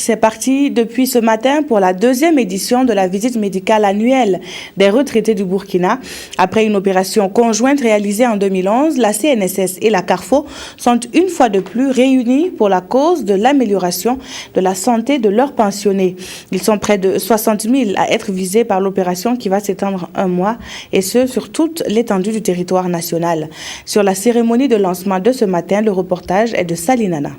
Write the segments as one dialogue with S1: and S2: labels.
S1: C'est parti depuis ce matin pour la deuxième édition de la visite médicale annuelle des retraités du Burkina. Après une opération conjointe réalisée en 2011, la CNSS et la Carrefour sont une fois de plus réunis pour la cause de l'amélioration de la santé de leurs pensionnés. Ils sont près de 60 000 à être visés par l'opération qui va s'étendre un mois, et ce sur toute l'étendue du territoire national. Sur la cérémonie de lancement de ce matin, le reportage est de Salinana.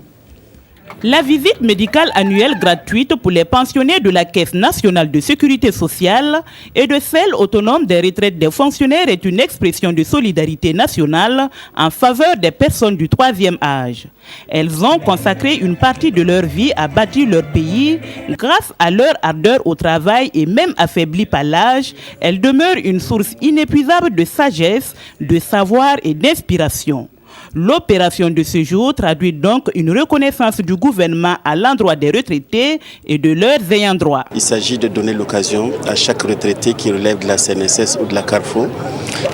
S2: La visite médicale annuelle gratuite pour les pensionnés de la Caisse nationale de sécurité sociale et de celle autonome des retraites des fonctionnaires est une expression de solidarité nationale en faveur des personnes du troisième âge. Elles ont consacré une partie de leur vie à bâtir leur pays. Grâce à leur ardeur au travail et même affaiblies par l'âge, elles demeurent une source inépuisable de sagesse, de savoir et d'inspiration. L'opération de ce jour traduit donc une reconnaissance du gouvernement à l'endroit des retraités et de leurs ayants droit.
S3: Il s'agit de donner l'occasion à chaque retraité qui relève de la CNSS ou de la Carrefour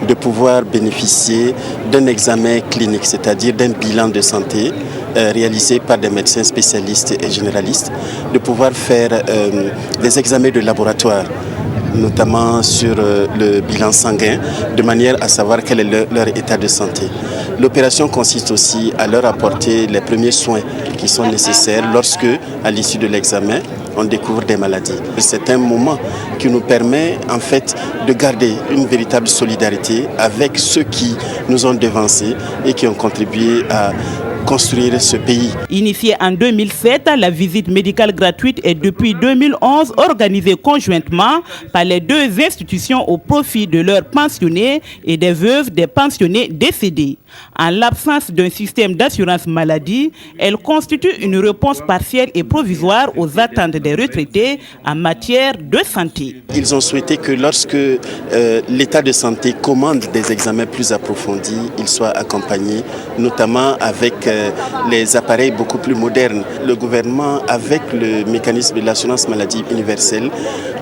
S3: de pouvoir bénéficier d'un examen clinique, c'est-à-dire d'un bilan de santé réalisé par des médecins spécialistes et généralistes, de pouvoir faire des examens de laboratoire, notamment sur le bilan sanguin, de manière à savoir quel est leur état de santé. L'opération consiste aussi à leur apporter les premiers soins qui sont nécessaires lorsque, à l'issue de l'examen, on découvre des maladies. C'est un moment qui nous permet en fait de garder une véritable solidarité avec ceux qui nous ont devancés et qui ont contribué à construire ce pays.
S2: Initiée en 2007, la visite médicale gratuite est depuis 2011 organisée conjointement par les deux institutions au profit de leurs pensionnés et des veuves des pensionnés décédés. En l'absence d'un système d'assurance maladie, elle constitue une réponse partielle et provisoire aux attentes des retraités en matière de santé.
S3: Ils ont souhaité que lorsque l'état de santé commande des examens plus approfondis, ils soient accompagnés, notamment avec les appareils beaucoup plus modernes. Le gouvernement, avec le mécanisme de l'assurance maladie universelle,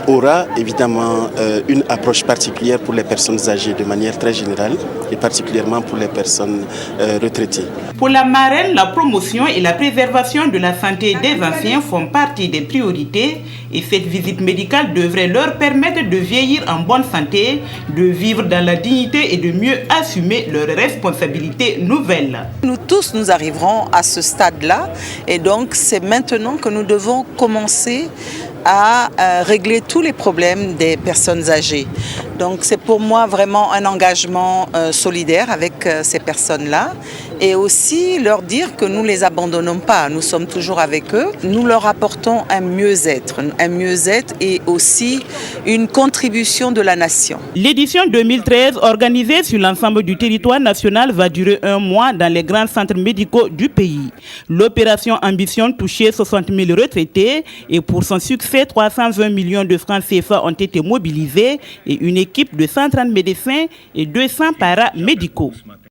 S3: aura évidemment une approche particulière pour les personnes âgées de manière très générale et particulièrement pour les personnes retraitées.
S2: Pour la marraine, la promotion et la préservation de la santé des anciens font partie des priorités et cette visite médicale devrait leur permettre de vieillir en bonne santé, de vivre dans la dignité et de mieux assumer leurs responsabilités nouvelles.
S4: Nous tous, nous arriverons à ce stade-là et donc c'est maintenant que nous devons commencer à régler tous les problèmes des personnes âgées. Donc c'est pour moi vraiment un engagement solidaire avec ces personnes-là et aussi leur dire que nous ne les abandonnons pas, nous sommes toujours avec eux. Nous leur apportons un mieux-être et aussi une contribution de la nation.
S2: L'édition 2013 organisée sur l'ensemble du territoire national va durer un mois dans les grands centres médicaux du pays. L'opération ambitionne toucher 60 000 retraités et pour son succès, 320 millions de francs CFA ont été mobilisés et une équipe de 130 médecins et 200 paramédicaux.